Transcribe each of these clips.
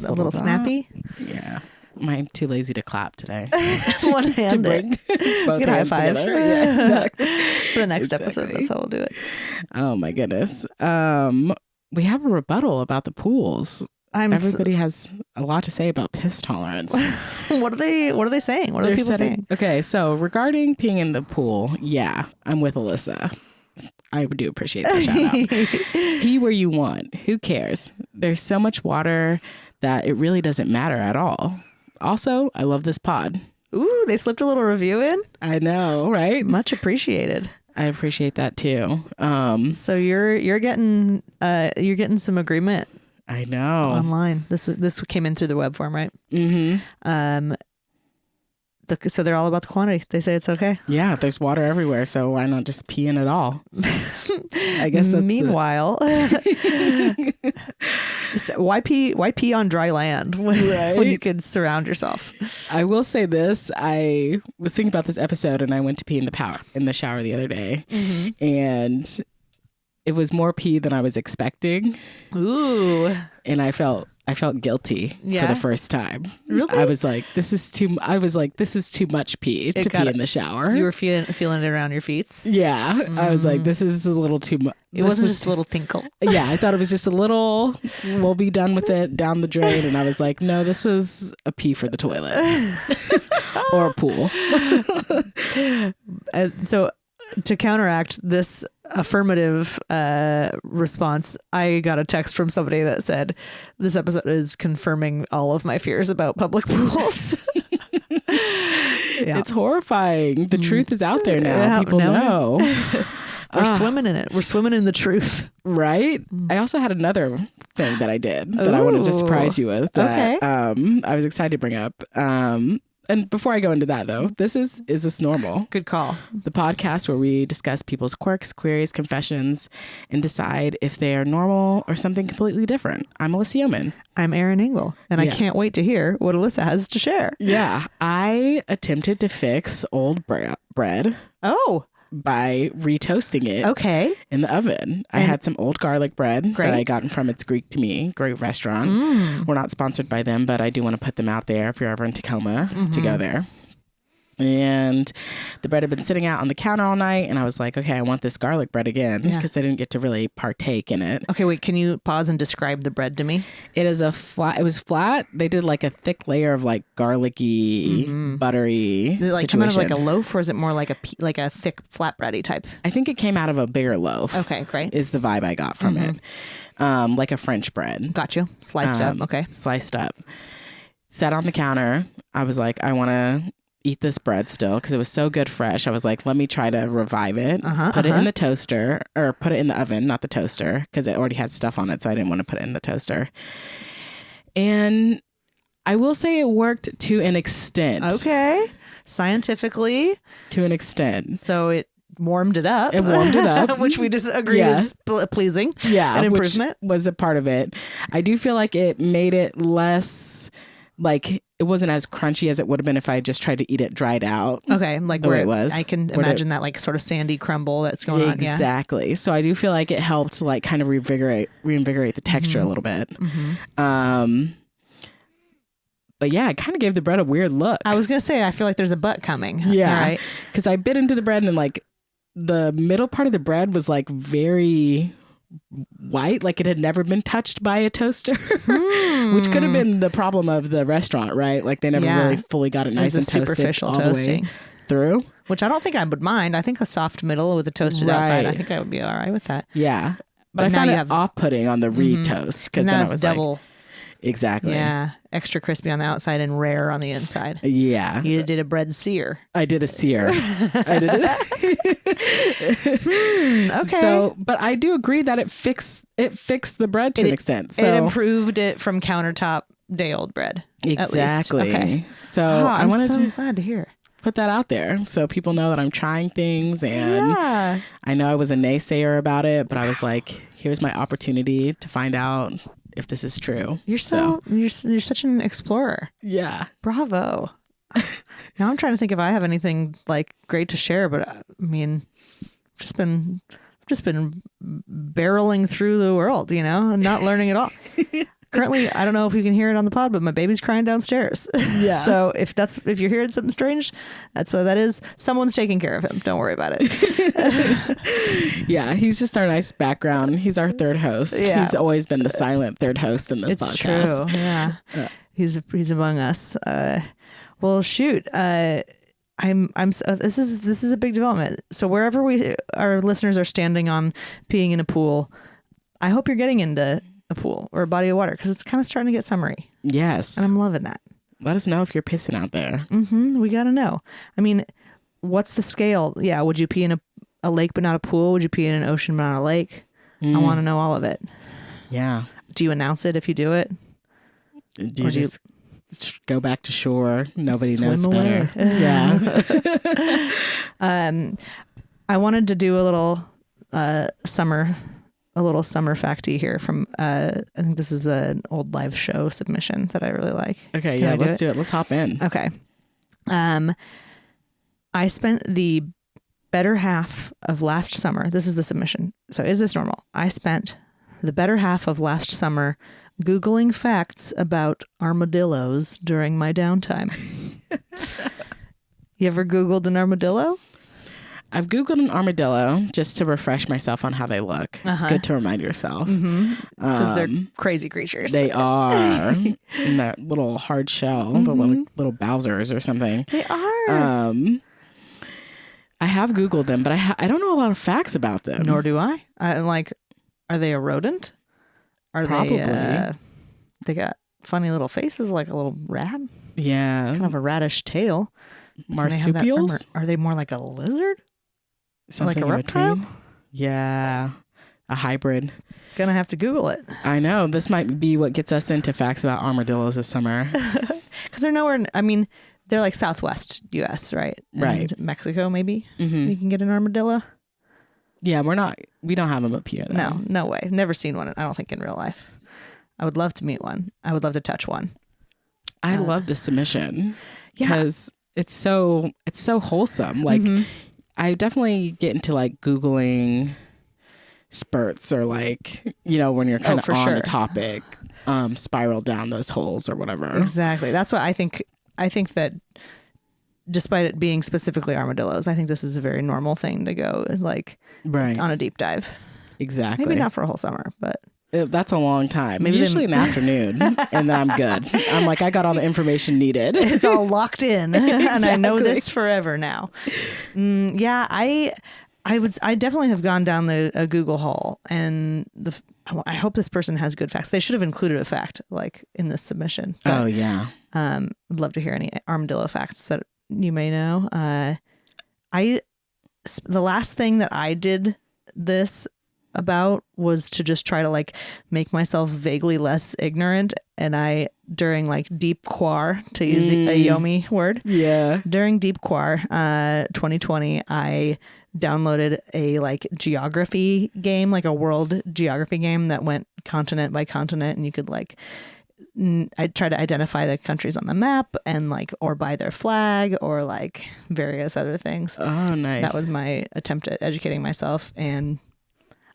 A little snappy. Yeah. I'm too lazy to clap today. One-handed. To bring both hands high five. together. Yeah, exactly. For the next episode, that's how we'll do it. Oh my goodness. We have a rebuttal about the pools. Everybody has a lot to say about piss tolerance. What are they saying? What are people saying? Okay, so regarding peeing in the pool, yeah, I'm with Alyssa. I do appreciate that shout out. Pee where you want. Who cares? There's so much water that it really doesn't matter at all. Also, I love this pod. Ooh, they slipped a little review in. I know, right? Much appreciated. I appreciate that too. So you're getting some agreement. I know. Online. This came in through the web form, right? Mm-hmm. So they're all about the quantity. They say it's okay. Yeah, there's water everywhere, so why not just pee in it all? I guess that's meanwhile, why pee on dry land when you could surround yourself? I will say this. I was thinking about this episode and I went to pee in the shower the other day, and it was more pee than I was expecting. Ooh. And I felt guilty for the first time. Really? I was like, this is too much pee to pee in the shower. You were feeling it around your feet? Yeah. I was like, this is a little too much. It wasn't just a little tinkle. Yeah. I thought it was just a little, we'll be done with it down the drain. And I was like, no, this was a pee for the toilet or a pool. So to counteract this affirmative response, I got a text from somebody that said, this episode is confirming all of my fears about public pools. Yeah. It's horrifying. The truth is out there now. People know. We're swimming in it. We're swimming in the truth. Right? I also had another thing that I did that I wanted to surprise you with that I was excited to bring up. And before I go into that, though, Is This Normal? Good call. The podcast where we discuss people's quirks, queries, confessions, and decide if they are normal or something completely different. I'm Alyssa Yeoman. I'm Erin Ingle, and I can't wait to hear what Alyssa has to share. Yeah. I attempted to fix old bread. Oh. By retoasting it in the oven. I had some old garlic bread that I gotten from It's Greek to Me, great restaurant. We're not sponsored by them, but I do want to put them out there if you're ever in Tacoma to go there. And the bread had been sitting out on the counter all night, and I was like, okay, I want this garlic bread again because I didn't get to really partake in it. Okay, wait, can you pause and describe the bread to me? It was flat. They did like a thick layer of like garlicky, buttery Is it like kind of like a loaf, or is it more like a thick flatbready type? I think it came out of a bigger loaf. Okay, great. Is the vibe I got from it. Like a French bread. Got you. Sliced up. Okay. Sliced up. Sat on the counter. I was like, I want to eat this bread still because it was so good fresh. I was like, let me try to revive it. Put it in the toaster, or put it in the oven, not the toaster, because it already had stuff on it, so I didn't want to put it in the toaster. And I will say it worked to an extent. Okay. Scientifically. To an extent. So it warmed it up. It warmed it up. Which we just agree is pleasing. Yeah. An improvement. Which was a part of it. I do feel like it made it less, like, it wasn't as crunchy as it would have been if I just tried to eat it dried out. Okay. Like where it was. I can imagine that like sort of sandy crumble that's going on. Exactly. Yeah. So I do feel like it helped like kind of reinvigorate the texture a little bit. But yeah, it kind of gave the bread a weird look. I was going to say, I feel like there's a butt coming. Yeah. Right? Because I bit into the bread and like the middle part of the bread was like very white, like it had never been touched by a toaster, which could have been the problem of the restaurant, right? Like they never really fully got it nice and toasted superficial all toasting the way through. Which I don't think I would mind. I think a soft middle with a toasted outside, I think I would be all right with that. Yeah. But I found it off-putting on the retoast. Because now then it's double. Like, exactly. Yeah. Extra crispy on the outside and rare on the inside. Yeah. You did a bread sear. I did a sear. I did it. Okay. So, but I do agree that it fixed the bread to an extent. So it improved it from countertop day old bread. Exactly. Okay. So I'm so glad to hear. Put that out there so people know that I'm trying things, and I know I was a naysayer about it, but I was like, here's my opportunity to find out if this is true. You're such an explorer. Yeah. Bravo. Now I'm trying to think if I have anything like great to share, but I mean, just been barreling through the world, and not learning at all. Currently, I don't know if you can hear it on the pod, but my baby's crying downstairs. Yeah. So if you're hearing something strange, that's what that is. Someone's taking care of him. Don't worry about it. Yeah, he's just our nice background. He's our third host. Yeah. He's always been the silent third host in this podcast. It's true. Yeah. He's among us. Well, shoot. This is a big development. So wherever our listeners are standing on peeing in a pool, I hope you're getting into a pool or a body of water because it's kind of starting to get summery. Yes. And I'm loving that. Let us know if you're pissing out there. We got to know. I mean, what's the scale? Yeah. Would you pee in a lake but not a pool? Would you pee in an ocean but not a lake? I want to know all of it. Yeah. Do you announce it if you do it? Do you just go back to shore? Nobody knows better. Yeah. I wanted to do a little summer facty here from I think this is an old live show submission that I really like. Okay, yeah, let's do it. Let's hop in. Okay. I spent the better half of last summer. This is the submission. So is this normal? I spent the better half of last summer Googling facts about armadillos during my downtime. You ever Googled an armadillo? I've Googled an armadillo just to refresh myself on how they look. It's good to remind yourself. Because they're crazy creatures. They are. In that little hard shell, the little Bowsers or something. They are. I have Googled them, but I don't know a lot of facts about them. Nor do I. I'm like, are they a rodent? Are Probably. They got funny little faces like a little rat? Yeah. Kind of a radish tail. Marsupials? Are they more like a lizard? Something like a reptile? Yeah. A hybrid. Gonna have to Google it. I know. This might be what gets us into facts about armadillos this summer. Because they're nowhere, they're like Southwest U.S., right? Right. And Mexico, maybe. You can get an armadillo. Yeah, we don't have them up here, though. No way. Never seen one, I don't think, in real life. I would love to meet one. I would love to touch one. I love the submission because it's so wholesome. Like, I definitely get into like Googling spurts or like, when you're kind of on a topic, spiral down those holes or whatever. Exactly. That's what I think. I think that despite it being specifically armadillos, I think this is a very normal thing to go like on a deep dive. Exactly. Maybe not for a whole summer, but that's a long time. Maybe usually an afternoon, and then I'm good. I'm like, I got all the information needed. It's all locked in, and I know this forever now. Yeah, I definitely have gone down a Google hole, and I hope this person has good facts. They should have included a fact like in this submission. But, I'd love to hear any armadillo facts that you may know. The last thing that I did this about was to just try to like make myself vaguely less ignorant, and I during like deep quar, to use a Yomi word, during deep quar 2020 I downloaded a like geography game, like a world geography game that went continent by continent, and you could like I try to identify the countries on the map and like or by their flag or like various other things. Oh, nice. That was my attempt at educating myself, and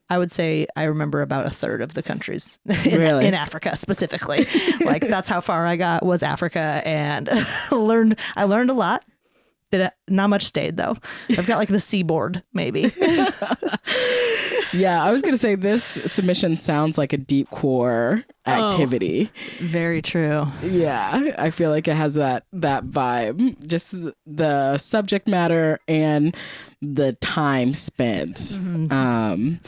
I would say I remember about a third of the countries in Africa specifically. Like that's how far I got was Africa, and I learned a lot. Not much stayed though. I've got like the seaboard maybe. Yeah, I was going to say this submission sounds like a deep core activity. Oh, very true. Yeah, I feel like it has that vibe. Just the subject matter and the time spent. I'm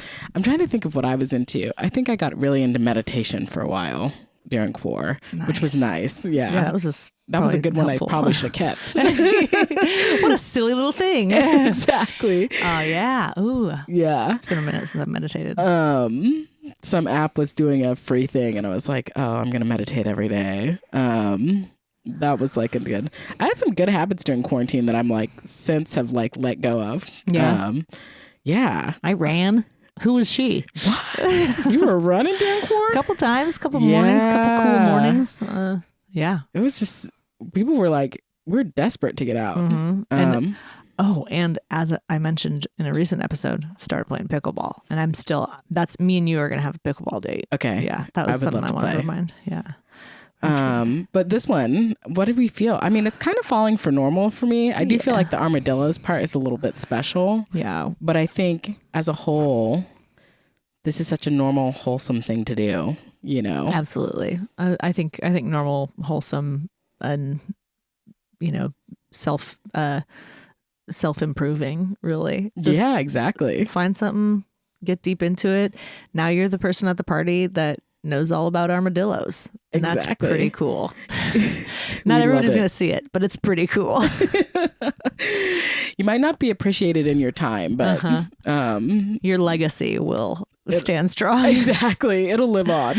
trying to think of what I was into. I think I got really into meditation for a while during quar, which was nice. Yeah, that was a good helpful one. I probably should have kept. What a silly little thing. Exactly. Oh yeah. Ooh. Yeah. It's been a minute since I've meditated. Some app was doing a free thing, and I was like, oh, I'm gonna meditate every day. That was like a good. I had some good habits during quarantine that I'm like since have like let go of. Yeah. Yeah. I ran. Who was she? What? You were running during quar? Couple times, couple mornings, couple cool mornings. Yeah. It was just, people were like we're desperate to get out. And as I mentioned in a recent episode, started playing pickleball, and that's me and you are going to have a pickleball date. Okay. Yeah. That was something I wanted to remind. Yeah. But this one, what did we feel? I mean, it's kind of falling for normal for me. I do feel like the armadillos part is a little bit special. Yeah. But I think as a whole, this is such a normal, wholesome thing to do, you know? Absolutely. I think normal, wholesome, and, you know, self-improving, really. Just exactly. find something, get deep into it. Now you're the person at the party that knows all about armadillos. And that's pretty cool. Not everybody's going to see it, but it's pretty cool. You might not be appreciated in your time, but your legacy will stand strong. Exactly. It'll live on.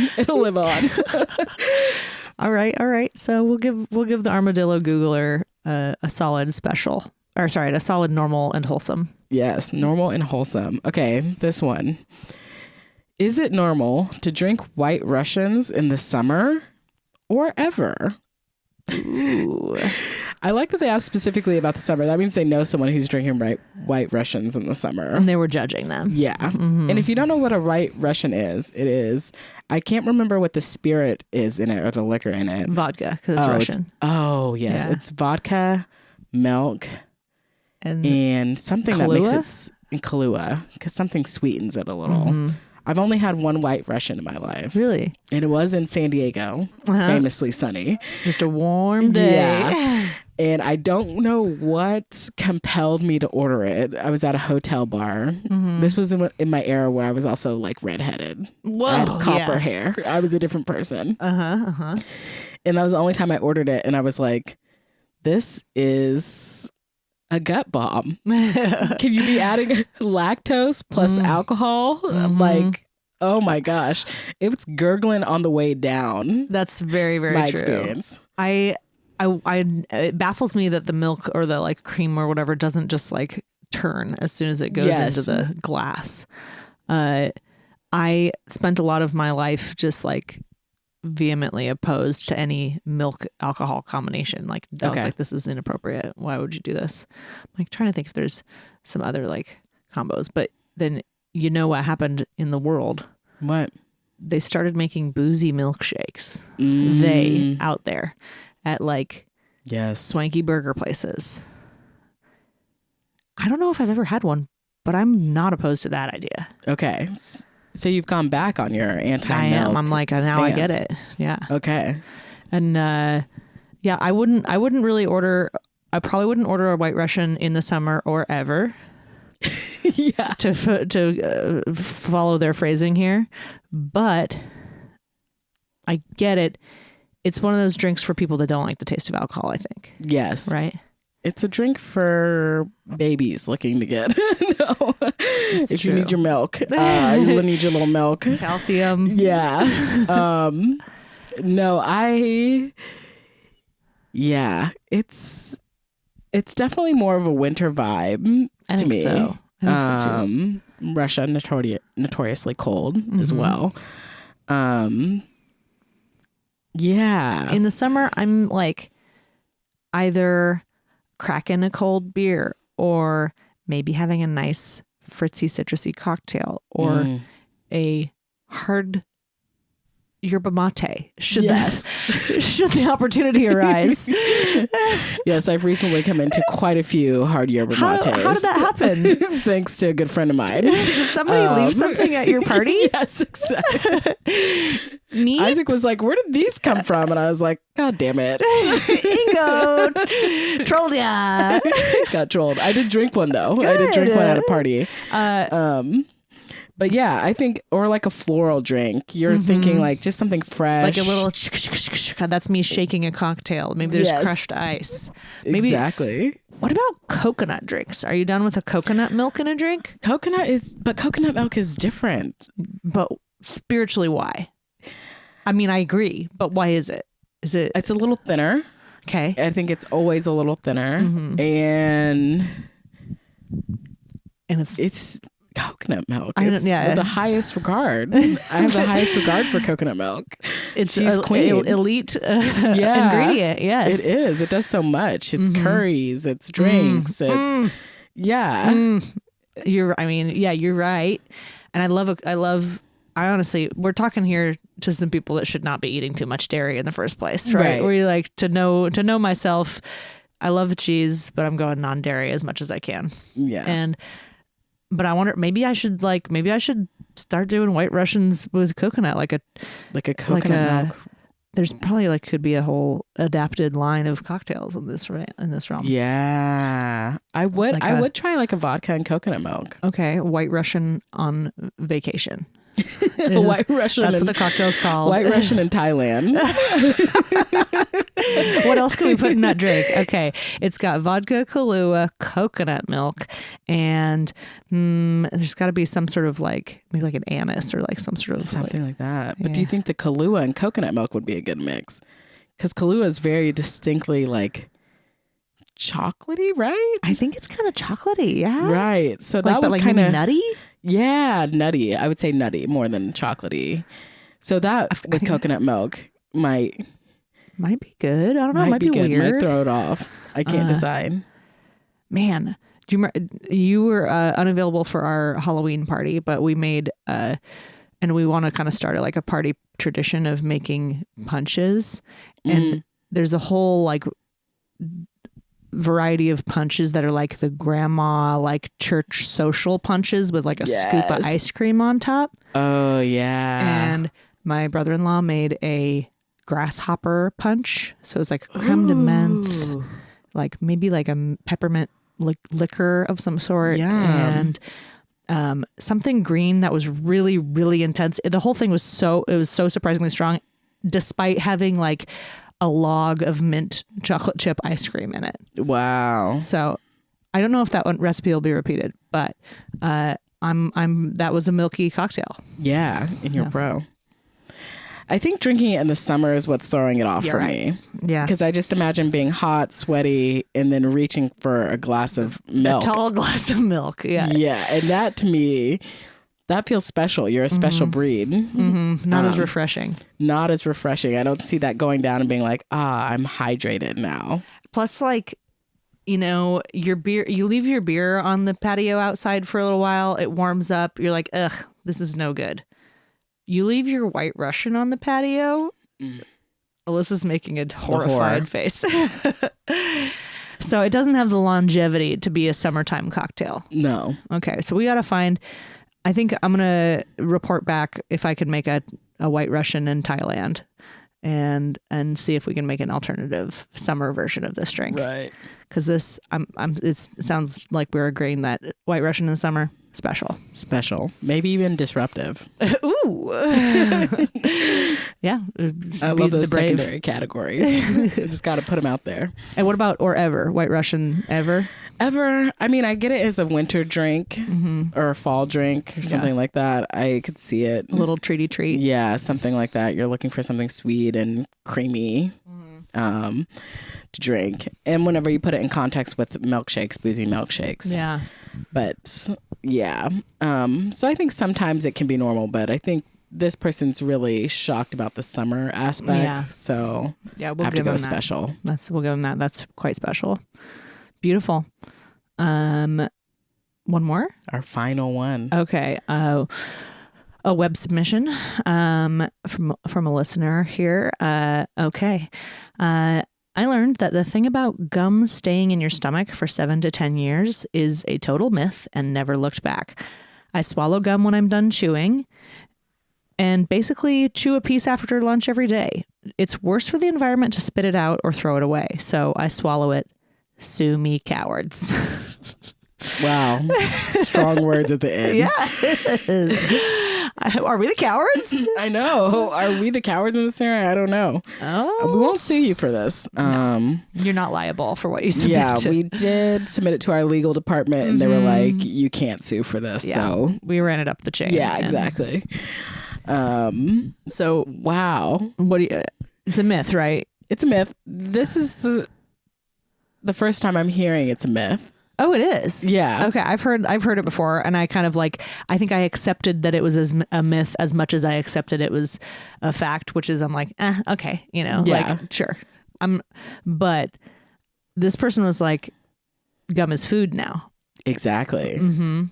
All right. So we'll give the armadillo Googler a solid special. Or sorry, a solid normal and wholesome. Yes, normal and wholesome. Okay, this one. Is it normal to drink White Russians in the summer or ever? Ooh. I like that they asked specifically about the summer. That means they know someone who's drinking White Russians in the summer. And they were judging them. Yeah. And if you don't know what a White Russian is, I can't remember what the spirit is in it or the liquor in it. Vodka, because it's Russian. Yes. Yeah. It's vodka, milk, and something Kahlua? that makes it in Kahlua, because something sweetens it a little. I've only had one White Russian in my life. Really? And it was in San Diego, famously sunny. Just a warm day. Yeah. And I don't know what compelled me to order it. I was at a hotel bar. This was in my era where I was also like redheaded. Whoa. I had copper hair. I was a different person. And that was the only time I ordered it. And I was like, this is a gut bomb. Can you be adding lactose plus alcohol? Like, oh my gosh. It's gurgling on the way down. That's very, very my true. Experience. It baffles me that the milk or the like cream or whatever doesn't just like turn as soon as it goes into the glass. I spent a lot of my life just like vehemently opposed to any milk alcohol combination. Like I was like, this is inappropriate. Why would you do this? I'm like trying to think if there's some other like combos, but then you know what happened in the world? What? They started making boozy milkshakes. They out there at like swanky burger places. I don't know if I've ever had one, but I'm not opposed to that idea. Okay. So you've gone back on your anti-milk I am. I'm like, stance. now I get it. Yeah. Okay. And I wouldn't really order. I probably wouldn't order a White Russian in the summer or ever. Yeah. To follow their phrasing here, but I get it. It's one of those drinks for people that don't like the taste of alcohol, I think. Yes. Right. It's a drink for babies looking to get. No. If you need your milk, you'll need your little milk. Calcium. Yeah. No, it's definitely more of a winter vibe to me. So. I think so too. Russia notoriously cold as well. Yeah. In the summer, I'm like either cracking a cold beer or maybe having a nice fritzy citrusy cocktail or a hard yerba mate should the opportunity arise. Yes, I've recently come into quite a few hard yerba mates. How did that happen? Thanks to a good friend of mine. Did somebody leave something at your party? Yes, exactly. Neat. Isaac was like, where did these come from? And I was like, God damn it. Ingo. Trolled ya. Got trolled. I did drink one though. Good. I did drink one at a party. But yeah, I think, or like a floral drink. You're thinking like just something fresh. Like a little, that's me shaking a cocktail. Maybe there's crushed ice. Maybe, exactly. What about coconut drinks? Are you done with a coconut milk in a drink? But coconut milk is different. But spiritually, why? I mean, I agree, but why is it? It's a little thinner. Okay. I think it's always a little thinner. And it's Coconut milk. It's the highest regard. I have the highest regard for coconut milk. She's queen. Elite ingredient. Yes, it is. It does so much. It's curries. It's drinks. It's You're right. And I honestly, we're talking here to some people that should not be eating too much dairy in the first place, right? Where you like to know myself. I love cheese, but I'm going non-dairy as much as I can. Yeah. But I wonder, maybe I should start doing White Russians with coconut, like a coconut milk. There's probably could be a whole adapted line of cocktails in this realm. Yeah, I would try a vodka and coconut milk. Okay, White Russian on vacation. White Russian. That's what the cocktail's called. White Russian in Thailand. What else can we put in that drink? Okay, it's got vodka, Kahlua, coconut milk, and there's got to be some sort of maybe an anise or some sort of something like that. But do you think the Kahlua and coconut milk would be a good mix? Because Kahlua is very distinctly chocolatey, right? I think it's kind of chocolatey. Yeah, right. So that would kind of nutty. Yeah, nutty. I would say nutty more than chocolatey. So that with coconut milk might be good. I don't know. Might be good. Weird. Might throw it off. I can't decide. Man, do you remember, you were unavailable for our Halloween party, but we made and we want to kind of start a party tradition of making punches, and there's a whole variety of punches that are the grandma church social punches with a scoop of ice cream on top. Oh yeah. And my brother-in-law made a grasshopper punch, so it's creme de menthe, maybe a peppermint liquor of some sort. Yeah. And something green that was really, really intense. The whole thing was so surprisingly strong, despite having a log of mint chocolate chip ice cream in it. Wow. So I don't know if that recipe will be repeated, but that was a milky cocktail. Yeah, and you're pro. I think drinking it in the summer is what's throwing it off for me. Yeah. Because I just imagine being hot, sweaty, and then reaching for a glass of milk. A tall glass of milk. Yeah. Yeah. And that to me, that feels special. You're a special breed. Not as refreshing. Not as refreshing. I don't see that going down and being I'm hydrated now. Plus, your beer, you leave your beer on the patio outside for a little while. It warms up. You're ugh, this is no good. You leave your White Russian on the patio. Alyssa's making a horrified face. So it doesn't have the longevity to be a summertime cocktail. No. Okay. So we got to find, I think I'm going to report back if I can make a White Russian in Thailand and see if we can make an alternative summer version of this drink. Right. Because it sounds like we're agreeing that White Russian in the summer, special, maybe even disruptive. Ooh. Yeah. I love those secondary categories. Just got to put them out there. And what about ever? White Russian ever? Ever. I mean, I get it as a winter drink or a fall drink or something like that. I could see it. A little treaty treat. Yeah, something like that. You're looking for something sweet and creamy to drink. And whenever you put it in context with milkshakes, boozy milkshakes. Yeah. But yeah. So I think sometimes it can be normal, but I think this person's really shocked about the summer aspect. Yeah. So yeah, we'll have to go special. We'll give them that. That's quite special. Beautiful. One more? Our final one. Okay. A web submission from a listener here. Okay. I learned that the thing about gum staying in your stomach for 7 to 10 years is a total myth and never looked back. I swallow gum when I'm done chewing and basically chew a piece after lunch every day. It's worse for the environment to spit it out or throw it away, so I swallow it. Sue me, cowards. Wow. Strong words at the end. Yeah, it is. Are we the cowards? I know. Are we the cowards in this area? I don't know. Oh. We won't sue you for this. No. You're not liable for what you submit. Yeah, we did submit it to our legal department and they were like, you can't sue for this. Yeah, so we ran it up the chain. Yeah, exactly. So wow. What do you, it's a myth, right? It's a myth. This is the first time I'm hearing it's a myth. Oh, it is. Yeah. Okay. I've heard it before, and I kind of like, I think I accepted that it was a myth as much as I accepted it was a fact, which is I'm like, okay, like sure. But this person was like, gum is food now. Exactly. Mm-hmm.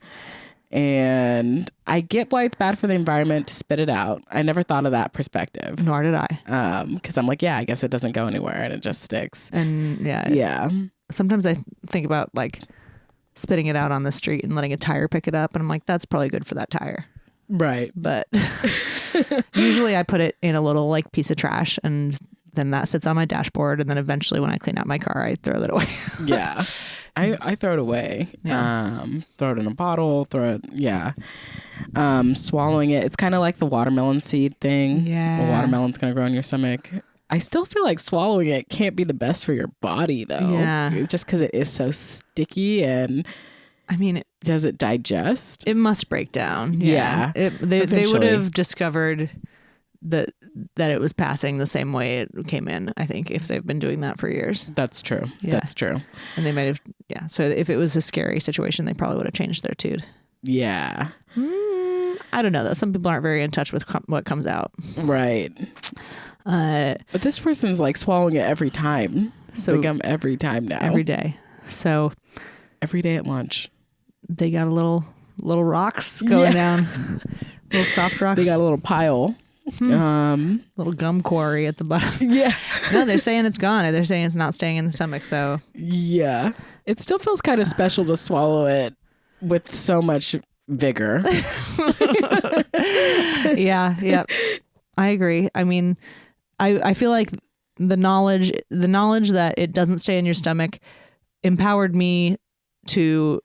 And I get why it's bad for the environment to spit it out. I never thought of that perspective. Nor did I. Because I'm like, I guess it doesn't go anywhere and it just sticks. And yeah. Sometimes I think about like spitting it out on the street and letting a tire pick it up, and I'm like, that's probably good for that tire. Right. But usually I put it in a little like piece of trash, and then that sits on my dashboard, and then eventually when I clean out my car, I throw that away. Yeah. I throw it away. Yeah. Throw it in a bottle, swallowing it. It's kind of like the watermelon seed thing. Yeah. A watermelon's going to grow in your stomach. I still feel like swallowing it can't be the best for your body, though. Yeah. Just because it is so sticky, and I mean, does it digest? It must break down. Yeah. They would have discovered that it was passing the same way it came in, I think, if they've been doing that for years. That's true. Yeah. That's true. And they might have, so if it was a scary situation, they probably would have changed their tune. Yeah. I don't know, though. Some people aren't very in touch with what comes out. Right. But this person's like swallowing it every time. So the gum every time now. Every day. So every day at lunch. They got a little rocks going down. Little soft rocks. They got a little pile. Little gum quarry at the bottom. Yeah. No, they're saying it's gone. They're saying it's not staying in the stomach. So yeah, it still feels kind of special to swallow it with so much vigor. Yeah. I agree. I mean, I feel like the knowledge that it doesn't stay in your stomach empowered me to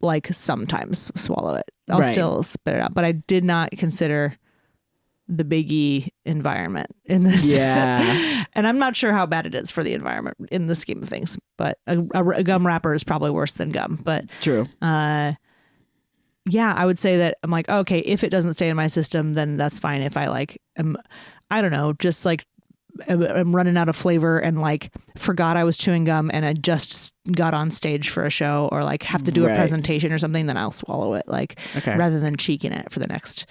like sometimes swallow it. I'll still spit it out, but I did not consider the biggie environment in this. Yeah. And I'm not sure how bad it is for the environment in the scheme of things, but a gum wrapper is probably worse than gum. But true. I would say that I'm like, okay, if it doesn't stay in my system, then that's fine. If I like, I don't know, just like I'm running out of flavor and like forgot I was chewing gum and I just got on stage for a show or like have to do a presentation or something, then I'll swallow it rather than cheeking it for the next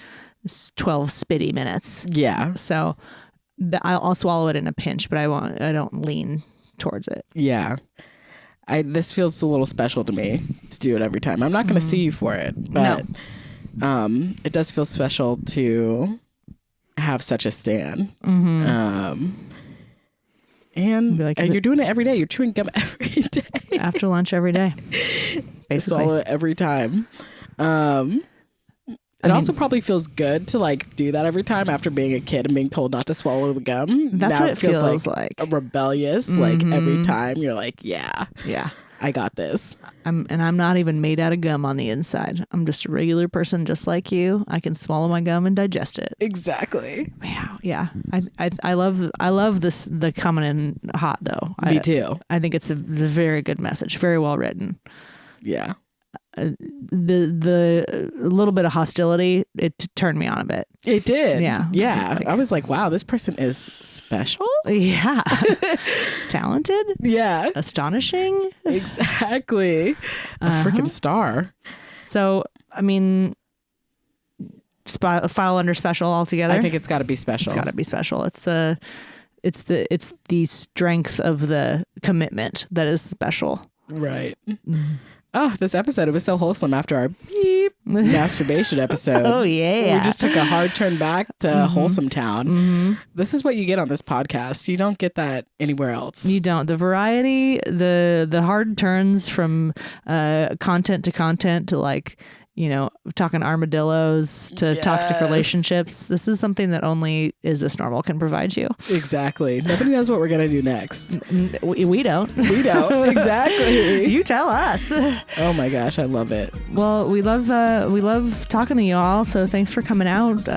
12 spitty minutes. Yeah. So I'll swallow it in a pinch, but I don't lean towards it. Yeah. This feels a little special to me to do it every time. I'm not going to see you for it, but it does feel special to have such a stand. Mm-hmm. And you're doing it every day. You're chewing gum every day. After lunch every day. Basically. Swallow it every time. It also probably feels good to like do that every time after being a kid and being told not to swallow the gum. That's what it feels like. A rebellious, like every time you're like, yeah, I got this. I'm not even made out of gum on the inside. I'm just a regular person just like you. I can swallow my gum and digest it. Exactly. Wow. Yeah. I love this, the coming in hot though. Me too. I think it's a very good message. Very well written. Yeah. The little bit of hostility, it turned me on a bit. It did. Yeah. I was like, wow, this person is special. Yeah. Talented. Yeah. Astonishing. Exactly. A freaking star. So, I mean, file under special altogether. I think it's got to be special. It's got to be special. It's the strength of the commitment that is special. Right. Oh, this episode, it was so wholesome after our masturbation episode. Oh, yeah. We just took a hard turn back to Wholesome Town. Mm-hmm. This is what you get on this podcast. You don't get that anywhere else. You don't. The variety, the hard turns from content to like, talking armadillos to toxic relationships. This is something that only Is This Normal can provide you. Exactly. Nobody knows what we're going to do next. We don't. We don't. Exactly. You tell us. Oh my gosh, I love it. Well, we love talking to you all. So thanks for coming out.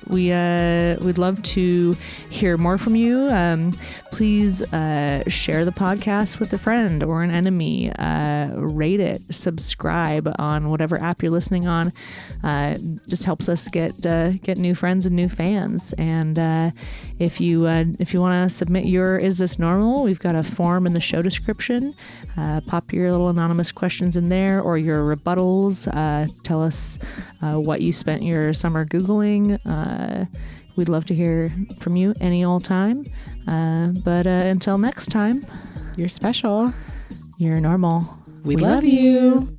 We'd love to hear more from you. Please share the podcast with a friend or an enemy. Rate it. Subscribe on whatever app you're you're listening on. Just helps us get new friends and new fans. And if you want to submit your Is This Normal, we've got a form in the show description. Pop your little anonymous questions in there or your rebuttals. Tell us what you spent your summer Googling. We'd love to hear from you any old time. But until next time, you're special. You're normal. We love you.